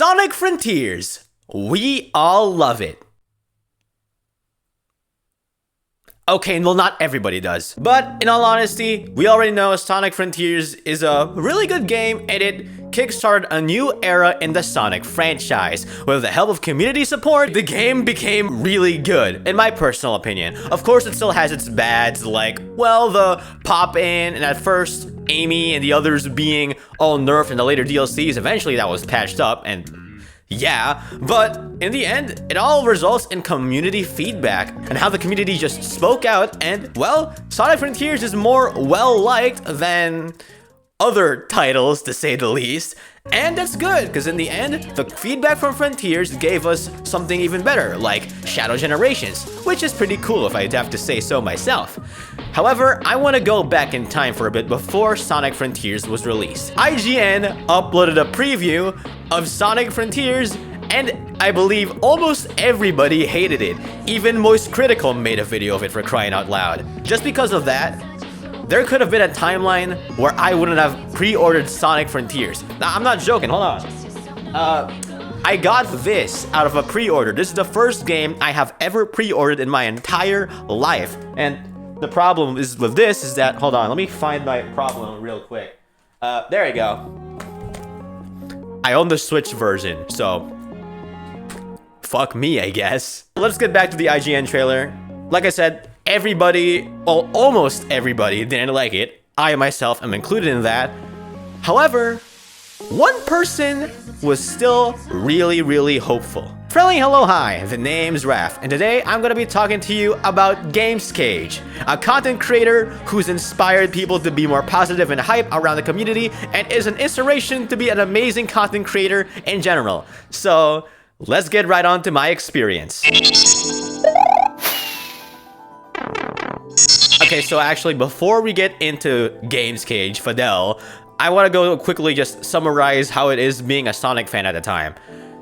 Sonic Frontiers. We all love it. Okay, well, not everybody does. But in all honesty, we already know Sonic Frontiers is a really good game, and it kickstarted a new era in the Sonic franchise. With the help of community support, the game became really good, in my personal opinion. Of course, it still has its bads, like, well, the pop-in, and at first, Amy and the others being all nerfed in the later DLCs. Eventually, that was patched up, and yeah, but in the end, it all results in community feedback and how the community just spoke out, and, well, Sonic Frontiers is more well-liked than other titles, to say the least. And that's good, because in the end, the feedback from Frontiers gave us something even better, like Shadow Generations, which is pretty cool if I'd have to say so myself. However, I want to go back in time for a bit before Sonic Frontiers was released. IGN uploaded a preview of Sonic Frontiers, and I believe almost everybody hated it. Even Moist Critical made a video of it, for crying out loud. Just because of that, there could have been a timeline where I wouldn't have pre-ordered Sonic Frontiers. Now, I'm not joking, hold on. I got this out of a pre-order. This is the first game I have ever pre-ordered in my entire life. And the problem is with this is that, hold on, let me find my problem real quick. There you go. I own the Switch version, so fuck me, I guess. Let's get back to the IGN trailer. Like I said, everybody, well, almost everybody didn't like it. I myself am included in that. However, one person was still really hopeful. Friendly hello, hi, the name's Raph, and today I'm gonna be talking to you about GamesCage, a content creator who's inspired people to be more positive and hype around the community, and is an inspiration to be an amazing content creator in general. So, let's get right on to my experience. Okay, so actually, before we get into GamesCage, Fadel, I want to go quickly just summarize how it is being a Sonic fan at the time.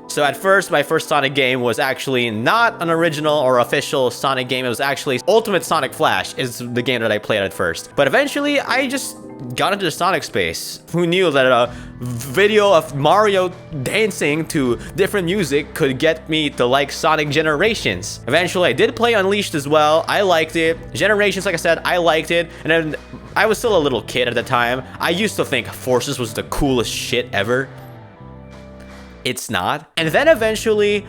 So at first, my first Sonic game was actually not an original or official Sonic game. It was actually Ultimate Sonic Flash is the game that I played at first. But eventually, I just got into the Sonic space. Who knew that a video of Mario dancing to different music could get me to like Sonic Generations? Eventually, I did play Unleashed as well. I liked it. Generations, like I said, I liked it. And then I was still a little kid at the time. I used to think Forces was the coolest shit ever. It's not. And then eventually,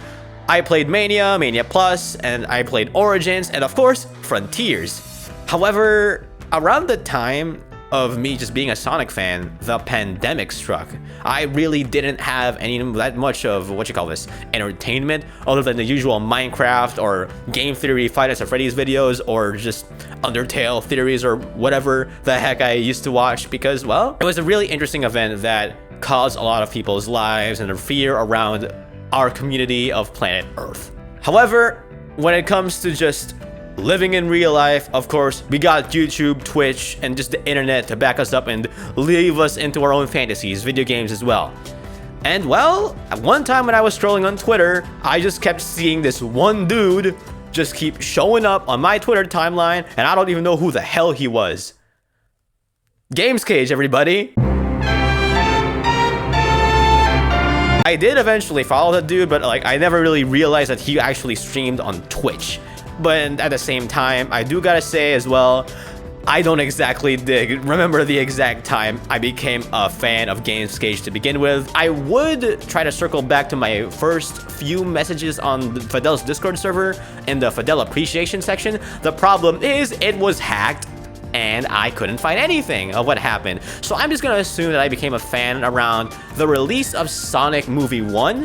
I played Mania, Mania Plus, and I played Origins, and of course, Frontiers. However, around the time of me just being a Sonic fan, the pandemic struck. I really didn't have that much of, entertainment, other than the usual Minecraft or Game Theory, Five Nights at Freddy's videos, or just Undertale theories, or whatever the heck I used to watch, because, well, it was a really interesting event that caused a lot of people's lives and a fear around our community of planet Earth. However, when it comes to just living in real life, of course, we got YouTube, Twitch, and just the internet to back us up and leave us into our own fantasies, video games as well. And well, at one time when I was scrolling on Twitter, I just kept seeing this one dude just keep showing up on my Twitter timeline, and I don't even know who the hell he was. GamesCage, everybody. I did eventually follow the dude, but like I never really realized that he actually streamed on Twitch. But at the same time, I do gotta say as well, I don't exactly remember the exact time I became a fan of GamesCage to begin with. I would try to circle back to my first few messages on Fadel's Discord server in the Fadel appreciation section. The problem is it was hacked, and I couldn't find anything of what happened. So I'm just gonna assume that I became a fan around the release of Sonic Movie 1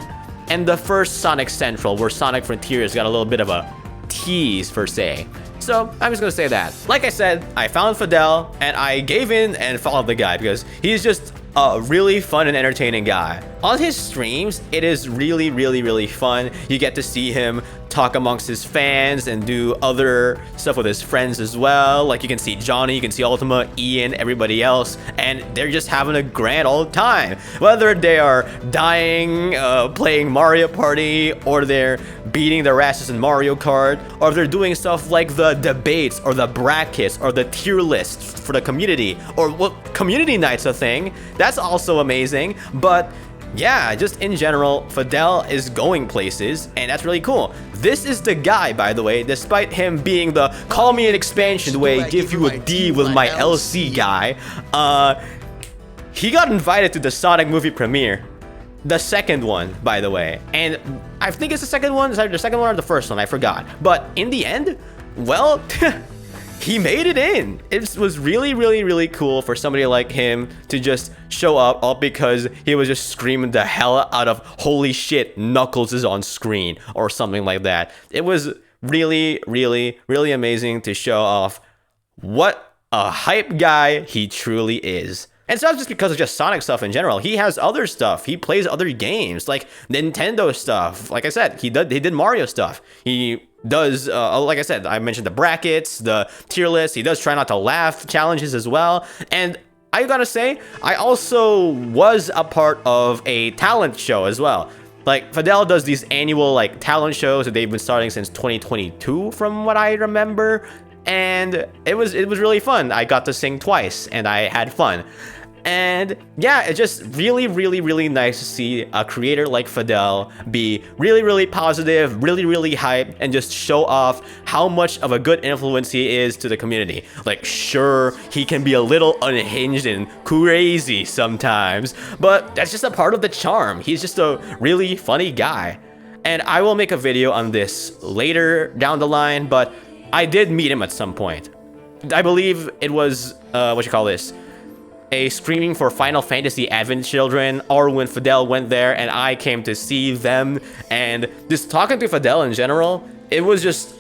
and the first Sonic Central, where Sonic Frontiers got a little bit of a tease, per se. So I'm just gonna say that. Like I said, I found Fadel, and I gave in and followed the guy because he's just a really fun and entertaining guy. On his streams, it is really fun. You get to see him talk amongst his fans and do other stuff with his friends as well. Like you can see Johnny, you can see Ultima, Ian, everybody else, and they're just having a grand old time. Whether they are dying, playing Mario Party, or they're beating their asses in Mario Kart, or they're doing stuff like the debates, or the brackets, or the tier lists for the community, or well, community night's a thing. That's also amazing, but yeah, just in general, Fadel is going places, and that's really cool. This is the guy, by the way, despite him being the call me an expansion way, give you a D with my LC guy, he got invited to the Sonic movie premiere. The second one, by the way. And I think it's the second one. Is it the second one or the first one? I forgot. But in the end, well, he made it in. It was really, really, really cool for somebody like him to just show up all because he was just screaming the hell out of holy shit, Knuckles is on screen or something like that. It was really, really, really amazing to show off what a hype guy he truly is. And it's not just because of just Sonic stuff in general. He has other stuff. He plays other games, like Nintendo stuff. Like I said, he did Mario stuff. He does, like I said, I mentioned the brackets, the tier list. He does try not to laugh challenges as well. And I gotta say, I also was a part of a talent show as well. Like, Fadel does these annual, like, talent shows that they've been starting since 2022, from what I remember. And it was really fun. I got to sing twice, and I had fun. And yeah, it's just really, really, really nice to see a creator like Fadel be really, really positive, really, really hype, and just show off how much of a good influence he is to the community. Like, sure, he can be a little unhinged and crazy sometimes, but that's just a part of the charm. He's just a really funny guy. And I will make a video on this later down the line, but I did meet him at some point. I believe it was, a screening for Final Fantasy Advent Children, or when Fadel went there and I came to see them. And just talking to Fadel in general, he was just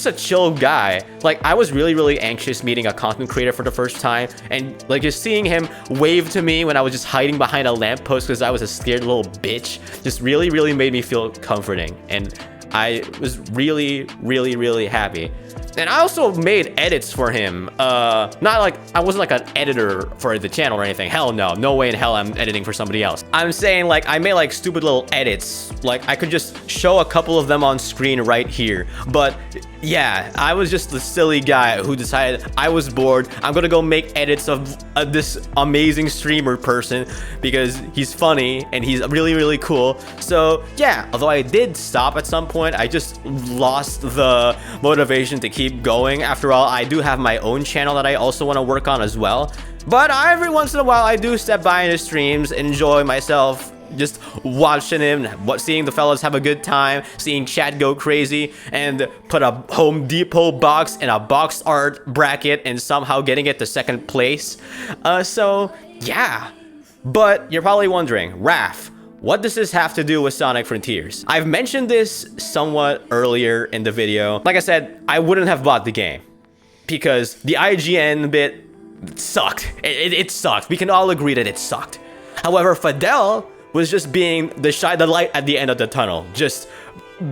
a chill guy. Like, I was really, really anxious meeting a content creator for the first time, and like just seeing him wave to me when I was just hiding behind a lamppost because I was a scared little bitch just really, really made me feel comforting. And I was really, really, really happy. And I also made edits for him. Not like, I wasn't like an editor for the channel or anything. Hell no. No way in hell I'm editing for somebody else. I'm saying, like, I made like stupid little edits. Like, I could just show a couple of them on screen right here. But yeah, I was just the silly guy who decided I was bored. I'm gonna go make edits of this amazing streamer person because he's funny and he's really, really cool. So yeah, although I did stop at some point, I just lost the motivation to keep going. After all, I do have my own channel that I also want to work on as well. But every once in a while, I do step by in his streams, enjoy myself, just watching him, seeing the fellas have a good time, seeing chat go crazy, and put a Home Depot box in a box art bracket and somehow getting it to second place. So yeah. But you're probably wondering, Raph, what does this have to do with Sonic Frontiers? I've mentioned this somewhat earlier in the video. Like I said, I wouldn't have bought the game because the IGN bit sucked. It sucked. We can all agree that it sucked. However, Fadel was just being the light at the end of the tunnel. Just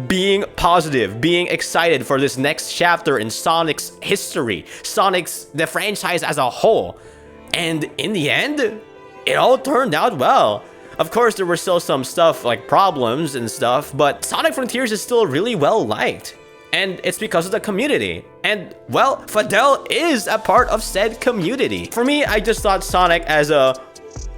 being positive, being excited for this next chapter in Sonic's history, the franchise as a whole. And in the end, it all turned out well. Of course, there were still some stuff like problems and stuff, but Sonic Frontiers is still really well liked. And it's because of the community. And, well, Fadel is a part of said community. For me, I just thought Sonic as a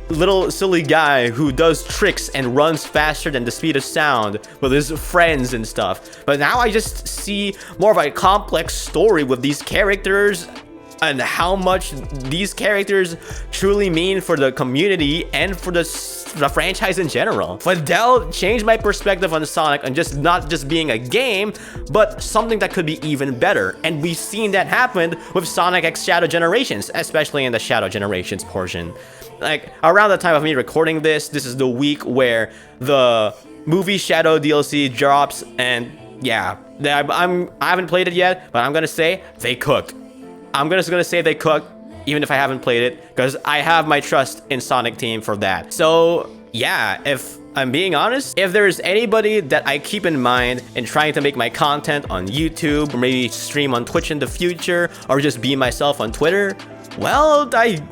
little silly guy who does tricks and runs faster than the speed of sound with his friends and stuff. But now I just see more of a complex story with these characters and how much these characters truly mean for the community and for the franchise in general. Fadel changed my perspective on Sonic and just not just being a game, but something that could be even better. And we've seen that happen with Sonic X Shadow Generations, especially in the Shadow Generations portion. Like, around the time of me recording this is the week where the movie Shadow DLC drops, and yeah, I haven't played it yet, but I'm gonna say they cooked. I'm just gonna say they cooked, even if I haven't played it, because I have my trust in Sonic Team for that. So yeah, if I'm being honest, if there's anybody that I keep in mind in trying to make my content on YouTube, or maybe stream on Twitch in the future, or just be myself on Twitter, well, I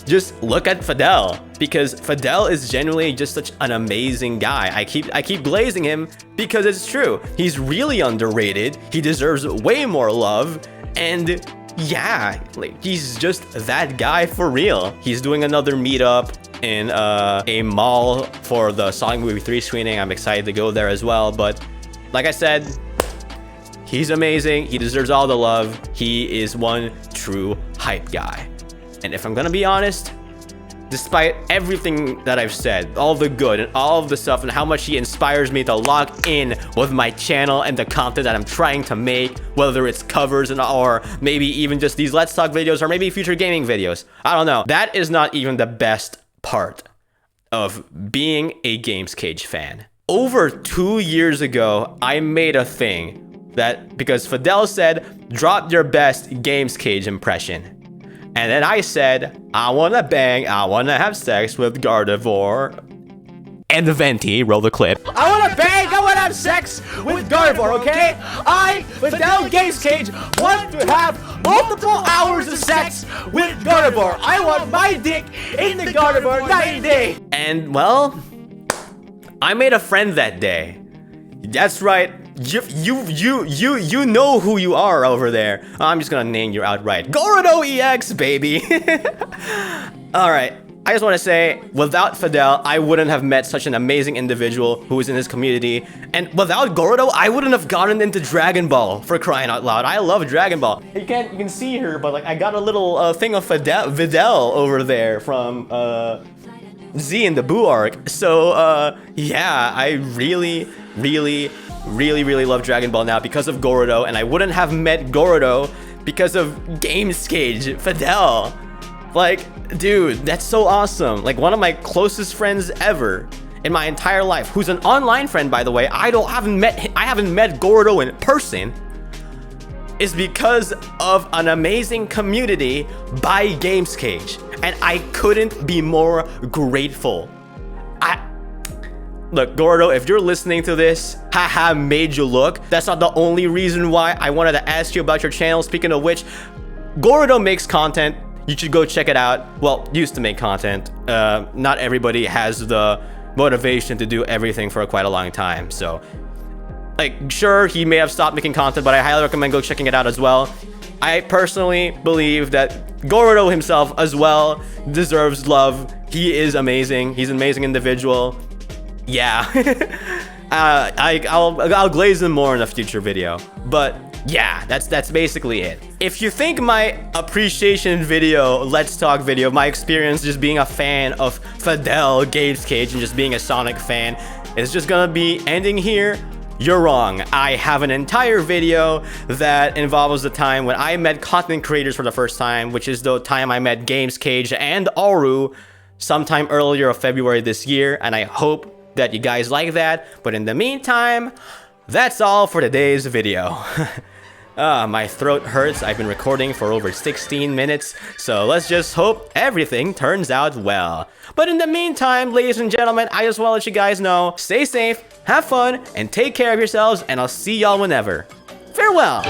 just look at Fadel, because Fadel is genuinely just such an amazing guy. I keep glazing him because it's true. He's really underrated. He deserves way more love. And yeah, like he's just that guy for real. He's doing another meetup in a mall for the Sonic Movie 3 screening. I'm excited to go there as well. But like I said, he's amazing. He deserves all the love. He is one true hype guy. And if I'm gonna be honest, despite everything that I've said, all the good and all of the stuff and how much he inspires me to lock in with my channel and the content that I'm trying to make, whether it's covers and or maybe even just these Let's Talk videos or maybe future gaming videos, I don't know. That is not even the best part of being a GamesCage fan. Over 2 years ago, I made a thing that, because Fadel said, drop your best GamesCage impression. And then I said, I wanna bang, I wanna have sex with Gardevoir. And the Venti, roll the clip. I wanna bang, I wanna have sex with Gardevoir, okay? I, Fadel GamesCage, want to have multiple hours of sex with Gardevoir. I want my dick in the Gardevoir night and day. And well, I made a friend that day. That's right. You know who you are over there. I'm just gonna name you outright. Gorodo EX, baby. Alright, I just want to say, without Fadel, I wouldn't have met such an amazing individual who is in his community. And without Gorodo, I wouldn't have gotten into Dragon Ball, for crying out loud. I love Dragon Ball. You can see her, but like I got a little thing of Fadel over there from Z in the Boo arc. So yeah, I really love Dragon Ball now because of Gorodo, and I wouldn't have met Gorodo because of GamesCage, Fadel. Like, dude, that's so awesome. Like, one of my closest friends ever in my entire life, who's an online friend, by the way. I haven't met Gorodo in person, is because of an amazing community by GamesCage, and I couldn't be more grateful. Look, Gorodo, if you're listening to this, haha, made you look. That's not the only reason why I wanted to ask you about your channel. Speaking of which, Gorodo makes content. You should go check it out. Well, used to make content. Not everybody has the motivation to do everything for quite a long time. So, like, sure, he may have stopped making content, but I highly recommend go checking it out as well. I personally believe that Gorodo himself as well deserves love. He is amazing. He's an amazing individual. Yeah, I'll glaze him more in a future video, but yeah, that's basically it. If you think my appreciation video, Let's Talk video, my experience just being a fan of Fadel GamesCage and just being a Sonic fan is just gonna be ending here, you're wrong. I have an entire video that involves the time when I met content creators for the first time, which is the time I met GamesCage and Auru sometime earlier of February this year, and I hope that you guys like that. But in the meantime, that's all for today's video. My throat hurts. I've been recording for over 16 minutes, so let's just hope everything turns out well. But in the meantime, ladies and gentlemen, I just want to let you guys know, stay safe, have fun, and take care of yourselves, and I'll see y'all whenever. Farewell!